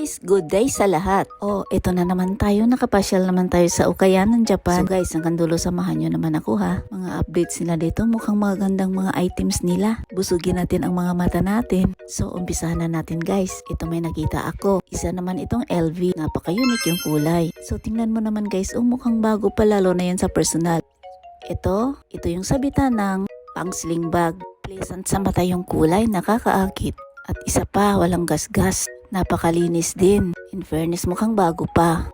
guys, good day sa lahat. Oh, ito na naman tayo, nakapasyal naman tayo sa Ukayan ng Japan. So guys, hanggang dulo samahan nyo naman ako ha. Mga updates nila dito, mukhang magandang mga items nila. Busugin natin ang mga mata natin. So umpisahan na natin guys. Ito may nakita ako. Isa naman itong LV, napaka-unique yung kulay. So tingnan mo naman guys, mukhang bago pa lalo na yan sa personal. Ito yung sabitan ng pang sling bag. Pleasant sa mata yung kulay, nakakaakit. At isa pa, walang gasgas. Napakalinis din. In fairness, mukhang bago pa.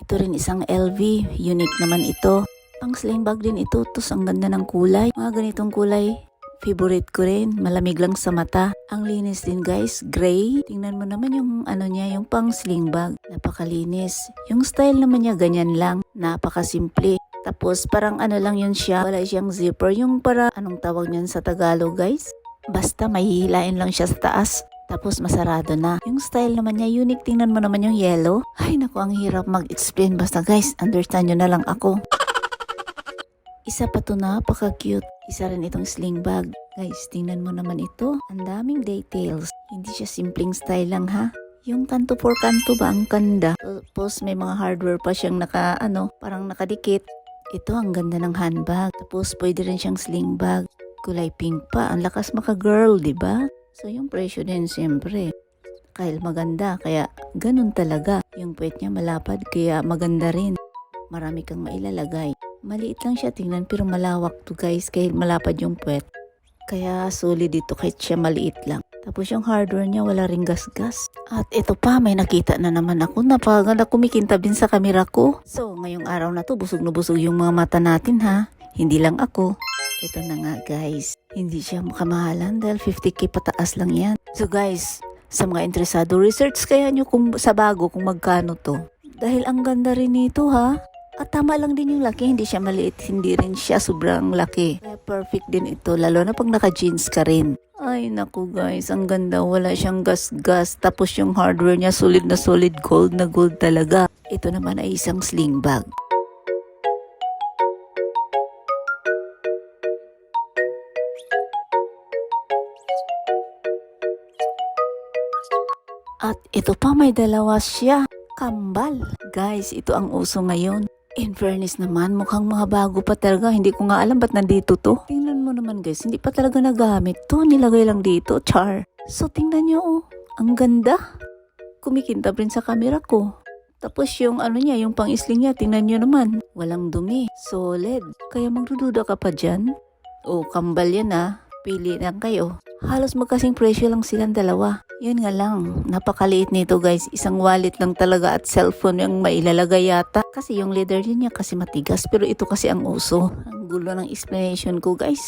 Ito rin isang LV. Unique naman ito. Pang sling bag din ito. Tos ang ganda ng kulay. Mga ganitong kulay. Favorite ko rin, malamig lang sa mata. Ang linis din guys, gray. Tingnan mo naman yung yung pang sling bag. Napakalinis. Yung style naman niya ganyan lang, napakasimple. Tapos parang lang yun siya, wala siyang zipper. Yung para, anong tawag niyan sa Tagalog guys? Basta mahihilain lang siya sa taas. Tapos masarado na. Yung style naman niya, unique. Tingnan mo naman yung yellow. Ay naku, ang hirap mag-explain. Basta guys, understand nyo na lang ako. Isa pa to, napaka-cute. Isa rin itong sling bag. Guys, tingnan mo naman ito. Ang daming details. Hindi siya simpleng style lang ha. Yung kanto for kanto ba ang kanda. Tapos may mga hardware pa siyang parang nakadikit. Ito ang ganda ng handbag. Tapos pwede rin siyang sling bag. Kulay pink pa. Ang lakas maka-girl, di ba? So yung presyo din siyempre. Kahit maganda, kaya ganun talaga. Yung puwet niya malapad, kaya maganda rin. Marami kang mailalagay. Maliit lang siya tingnan pero malawak to guys kahit malapad yung puwet. Kaya solid dito kahit siya maliit lang. Tapos yung hardware niya wala ring gasgas. At ito pa, may nakita na naman ako. Napakaganda, kumikintab din sa kamera ko. So ngayong araw na to busog na busog yung mga mata natin ha. Hindi lang ako. Ito na nga guys. Hindi siya makamahalan dahil 50k pataas lang yan. So guys, sa mga interesado, research kaya nyo kung sa bago kung magkano to. Dahil ang ganda rin nito ha. At tama lang din yung laki, hindi siya maliit, hindi rin siya sobrang laki. Kaya perfect din ito, lalo na pag naka-jeans ka rin. Ay naku guys, ang ganda, wala siyang gas-gas. Tapos yung hardware niya solid na solid, gold na gold talaga. Ito naman ay isang sling bag. At ito pa, may dalawa siya. Kambal. Guys, ito ang uso ngayon. In fairness naman, mukhang mga bago pa talaga. Hindi ko nga alam ba't nandito to. Tingnan mo naman guys, hindi pa talaga nagamit to. Nilagay lang dito, char. So tingnan nyo ang ganda. Kumikintab rin sa camera ko. Tapos yung yung pang-isling niya, tingnan nyo naman. Walang dumi, solid. Kaya magdududa ka pa dyan. Kambal yan Pili lang kayo. Halos magkasing presyo lang silang dalawa. Yun nga lang, napakaliit nito guys. Isang wallet lang talaga at cellphone yung mailalagay yata. Kasi yung leather niya kasi matigas. Pero ito kasi ang uso. Ang gulo ng explanation ko guys.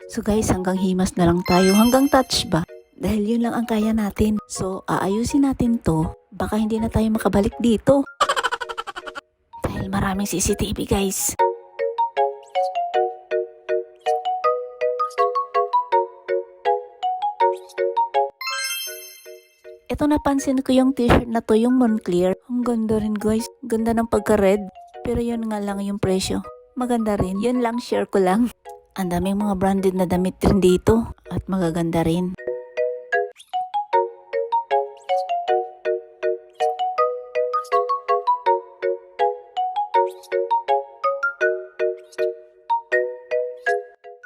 So guys, hanggang himas na lang tayo. Hanggang touch ba? Dahil yun lang ang kaya natin. So, aayusin natin to. Baka hindi na tayo makabalik dito. Dahil maraming CCTV guys. Ito napansin ko yung t-shirt na to, yung Moncler. Ang ganda rin guys. Ganda ng pagka-red. Pero yun nga lang yung presyo. Maganda rin. Yun lang, share ko lang. Ang daming mga branded na damit rin dito. At magaganda rin.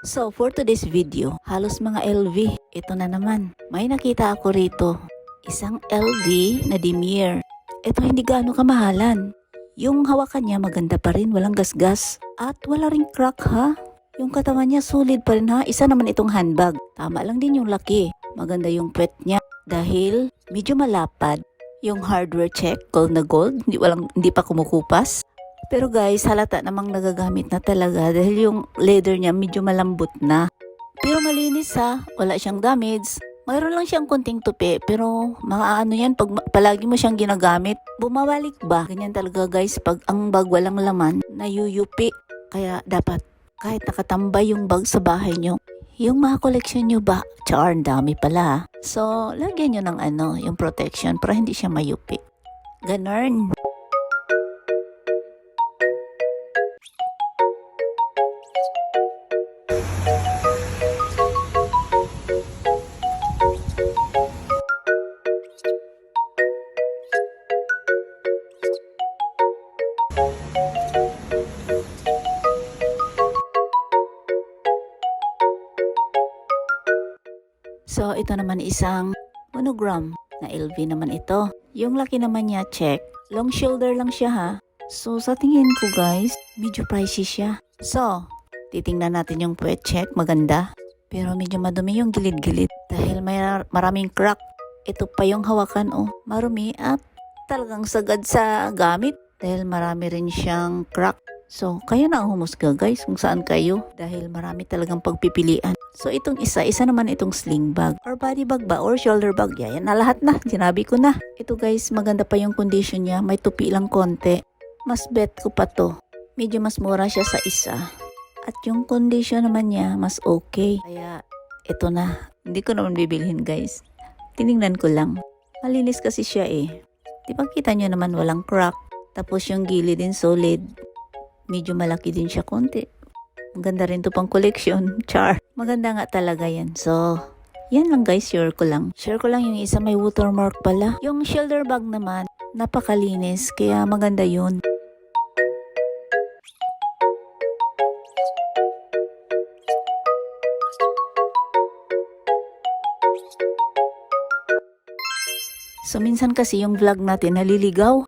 So, for today's video, halos mga LV. Ito na naman. May nakita ako rito. Isang LV na Demier. Ito hindi gaano kamahalan. Yung hawakan niya maganda pa rin, walang gasgas. At wala ring crack ha. Yung katawan niya solid pa rin ha. Isa naman itong handbag. Tama lang din yung laki. Maganda yung puwet niya. Dahil medyo malapad. Yung hardware check, gold na gold. Hindi pa kumukupas. Pero guys, halata namang nagagamit na talaga dahil yung leather niya medyo malambot na. Pero malinis ha, wala siyang damage. Mayroon lang siyang konting tupi pero yan pag palagi mo siyang ginagamit. Bumabalik ba? Ganyan talaga guys pag ang bag walang laman, nayuyupi. Kaya dapat Kahit nakatambay yung bag sa bahay nyo, yung mga collection nyo ba? Char, dami pala. So, lagyan nyo ng yung protection para hindi siya mayupi. Ganon. So, ito naman isang monogram na LV naman ito. Yung laki naman niya, check. Long shoulder lang siya ha. So, sa tingin ko guys, medyo pricey siya. So, titingnan natin yung puwet check. Maganda. Pero medyo madumi yung gilid-gilid. Dahil may maraming crack. Ito pa yung hawakan marumi at talagang sagad sa gamit. Dahil marami rin siyang crack. So, kayo na ang humusga guys kung saan kayo. Dahil marami talagang pagpipilian. So, itong isa naman itong sling bag. Or body bag ba? Or shoulder bag. Yan na lahat na. Sinabi ko na. Ito guys, maganda pa yung condition niya. May tupi lang konti. Mas bet ko pa to. Medyo mas mura siya sa isa. At yung condition naman niya, mas okay. Kaya, ito na. Hindi ko naman bibilhin guys. Tiningnan ko lang. Malinis kasi siya Di ba kita nyo naman walang crack. Tapos yung gilid din solid. Medyo malaki din siya konti. Maganda rin to pang collection. Char. Maganda nga talaga yan. So, yan lang guys. Share ko lang. Share ko lang yung isa may watermark pala. Yung shoulder bag naman, napakalinis. Kaya maganda yun. So, minsan kasi yung vlog natin naliligaw.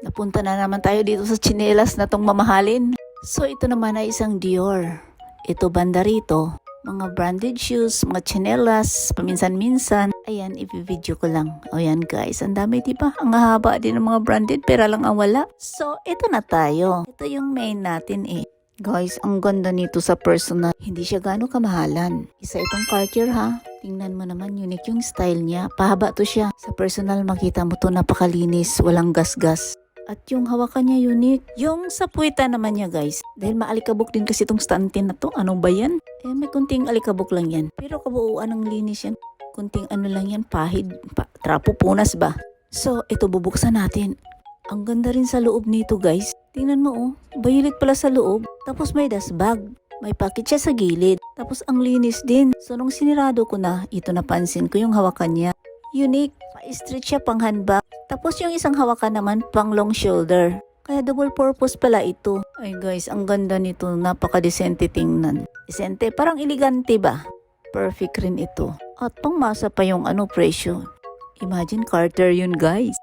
Napunta na naman tayo dito sa tsinelas na tong mamahalin. So, ito naman ay isang Dior. Ito banda rito. Mga branded shoes, mga tsinelas, paminsan-minsan. Ayan, i-video ko lang. O yan guys, ang dami diba? Ang haba din ng mga branded, pera lang ang wala. So, ito na tayo. Ito yung main natin Guys, ang ganda nito sa personal. Hindi siya gaano kamahalan. Isa itong Cartier ha. Tingnan mo naman, unique yung style niya. Pahaba to siya. Sa personal, makita mo to napakalinis. Walang gas-gas. At yung hawakan niya unique. Yung sa puweta naman niya guys. Dahil maalikabok din kasi itong stantin na to. Ano ba yan? May kunting alikabok lang yan. Pero kabuuan ng linis yan. Kunting lang yan. Pahid. Trapo punas ba? So, ito bubuksan natin. Ang ganda rin sa loob nito guys. Tingnan mo violet pala sa loob. Tapos may dust bag. May packet siya sa gilid. Tapos ang linis din. So, nung sinirado ko na, ito napansin ko yung hawakan niya. Unique. Pa-stretch siya pang handbag. Tapos yung isang hawakan naman pang long shoulder. Kaya double purpose pala ito. Ay guys, ang ganda nito. Napaka-decente tingnan. Decente, parang elegante ba? Perfect rin ito. At pangmasa pa yung presyo. Imagine Carter yun guys.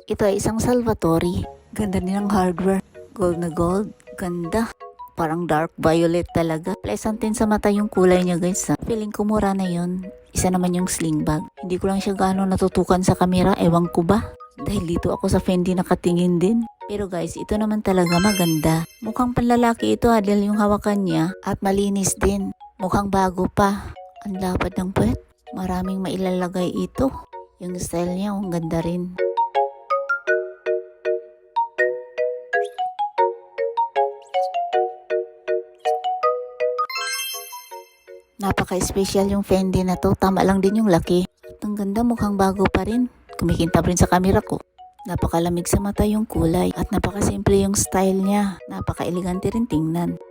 Ito ay isang Salvatore. Ganda din ang hardware. Gold na gold. Ganda. Parang dark violet talaga. Pleasant din sa mata yung kulay niya guys. Feeling ko mura na yun. Isa naman yung sling bag. Hindi ko lang siya gaano natutukan sa kamera. Ewan ko ba? Dahil dito ako sa Fendi nakatingin din. Pero guys, ito naman talaga maganda. Mukhang panlalaki ito dahil yung hawakan niya. At malinis din. Mukhang bago pa. Ang lapad ng puwet. Maraming mailalagay ito. Yung style niya, ang ganda rin. Napaka-special yung Fendi na to. Tama lang din yung laki. At ang ganda, mukhang bago pa rin. Kumikintab rin sa camera ko. Napakalamig sa mata yung kulay. At napakasimple yung style niya. Napaka-elegante rin tingnan.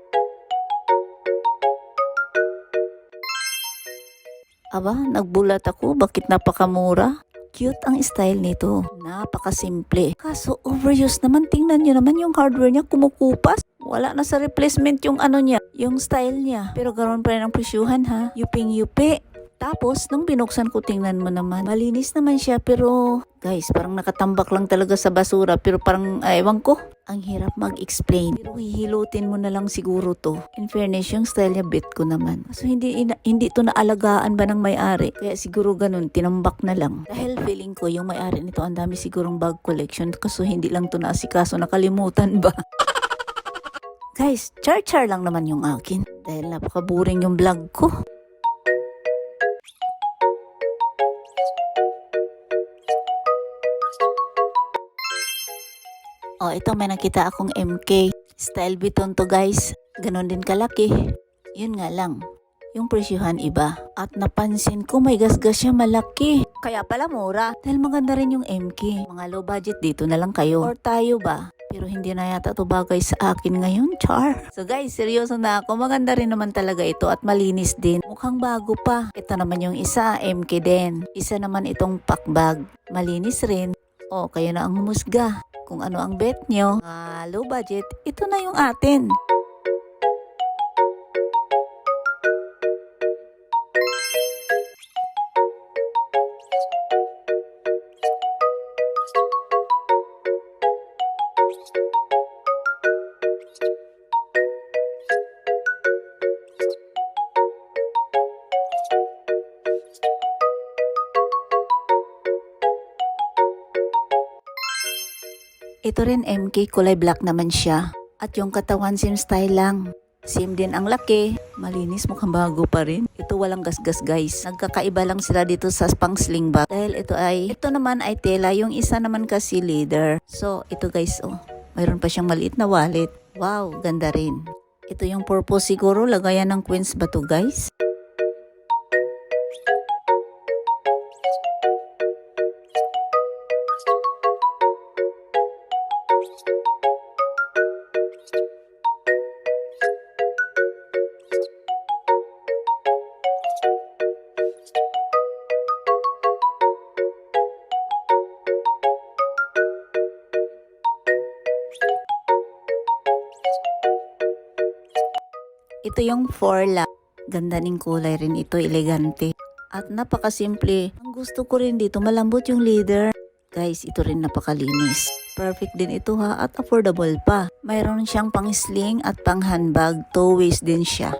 Aba, nagbulat ako. Bakit napakamura? Cute ang style nito. Napakasimple. Kaso overuse naman. Tingnan nyo naman yung hardware niya kumukupas. Wala na sa replacement yung niya, yung style niya. Pero ganoon pa rin ang presyuhan ha. Yuping-yupi. Tapos, nung binuksan ko, tingnan mo naman. Malinis naman siya pero, guys, parang nakatambak lang talaga sa basura. Pero parang, ewan ko, ang hirap mag-explain. Pero hihilutin mo na lang siguro to. In fairness, yung style niya, bet ko naman. So, hindi to naalagaan ba ng may-ari? Kaya siguro ganun, tinambak na lang. Dahil feeling ko, yung may-ari nito, ang dami sigurong bag collection. Kaso hindi lang to naasikaso, nakalimutan ba? Guys, char-char lang naman yung akin. Dahil napaka-boring yung vlog ko. Oh, ito may nakita akong MK. Style Vuitton to guys. Ganon din kalaki. Yun nga lang. Yung presyuhan iba. At napansin ko may gasgas siya malaki. Kaya pala mura. Dahil maganda rin yung MK. Mga low budget dito na lang kayo. Or tayo ba? Pero hindi na yata ito bagay sa akin ngayon, char. So guys, seryoso na ako. Maganda rin naman talaga ito at malinis din. Mukhang bago pa. Ito naman yung isa, MK din. Isa naman itong pack bag. Malinis rin. O, kayo na ang humusga. Kung ano ang bet nyo, low budget, ito na yung atin. Ito rin MK, kulay black naman siya. At yung katawan same style lang. Same din ang laki. Malinis, mukhang bago pa rin. Ito walang gasgas guys. Nagkakaiba lang sila dito sa pang sling bag. Dahil ito naman ay tela. Yung isa naman kasi leather. So ito guys, oh. Mayroon pa siyang maliit na wallet. Wow, ganda rin. Ito yung purpose siguro. Lagayan ng queens ba to guys? Ito yung Forla. Ganda ng kulay rin ito, elegante. At napakasimple. Ang gusto ko rin dito, malambot yung leather. Guys, ito rin napakalinis. Perfect din ito ha at affordable pa. Mayroon siyang pang sling at pang handbag. Two ways din siya.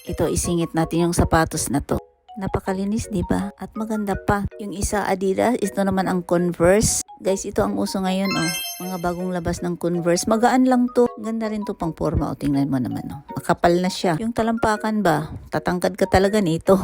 Ito, isingit natin yung sapatos na to. Napakalinis, di ba? At maganda pa. Yung isa Adidas, ito naman ang Converse. Guys, ito ang uso ngayon, oh. Mga bagong labas ng Converse. Magaan lang to. Ganda rin to pang forma. O, tingnan mo naman, oh. Makapal na siya. Yung talampakan ba? Tatangkad ka talaga nito.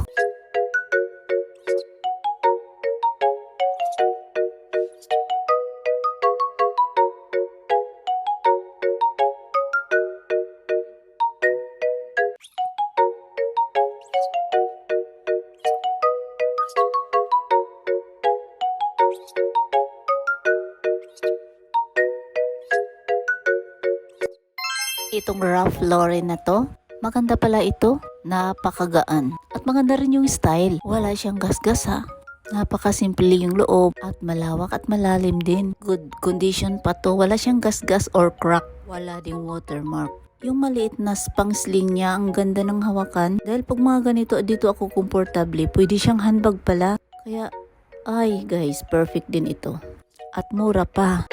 Itong Ralph Lauren na to, maganda pala ito, napakagaan. At maganda rin yung style, wala siyang gasgas ha. Napakasimple yung loob at malawak at malalim din. Good condition pa to, wala siyang gasgas or crack, wala ding watermark. Yung maliit na pang sling niya, ang ganda ng hawakan. Dahil pag mga ganito, dito ako komportable, pwede siyang handbag pala. Kaya, ay guys, perfect din ito. At mura pa.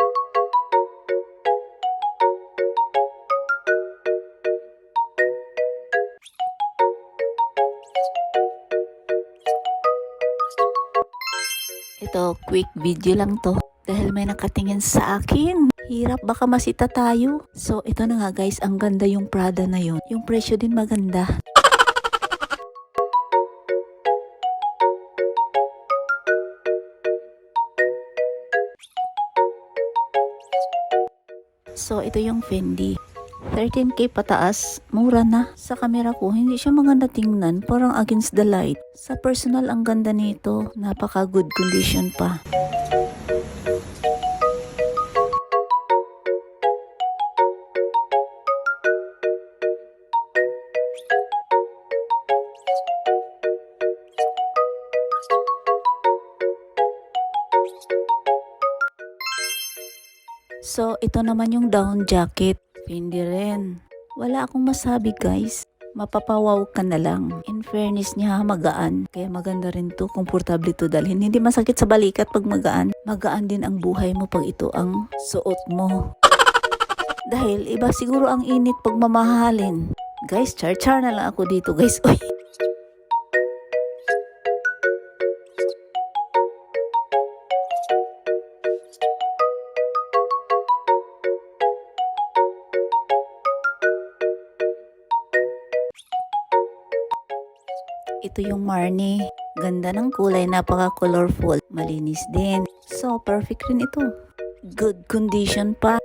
Ito, quick video lang to. Dahil may nakatingin sa akin. Hirap, baka masita tayo. So, ito na nga guys, ang ganda yung Prada na yun. Yung presyo din maganda. So, ito yung Fendi. 13K pataas, mura na. Sa camera ko, hindi siya maganda tingnan, parang against the light. Sa personal, ang ganda nito, napaka good condition pa. So, ito naman yung down jacket. Fendi rin. Wala akong masabi guys. mapapawaw ka na lang. In fairness niya, magaan. Kaya maganda rin to, komportable to dalhin. Hindi masakit sa balikat pag magaan. Magaan din ang buhay mo pag ito ang suot mo. Dahil iba siguro ang init pag mamahalin. Guys, char-char na lang ako dito guys. Uy. Ito yung Marni. Ganda ng kulay, napaka-colorful. Malinis din. So, perfect rin ito. Good condition pa.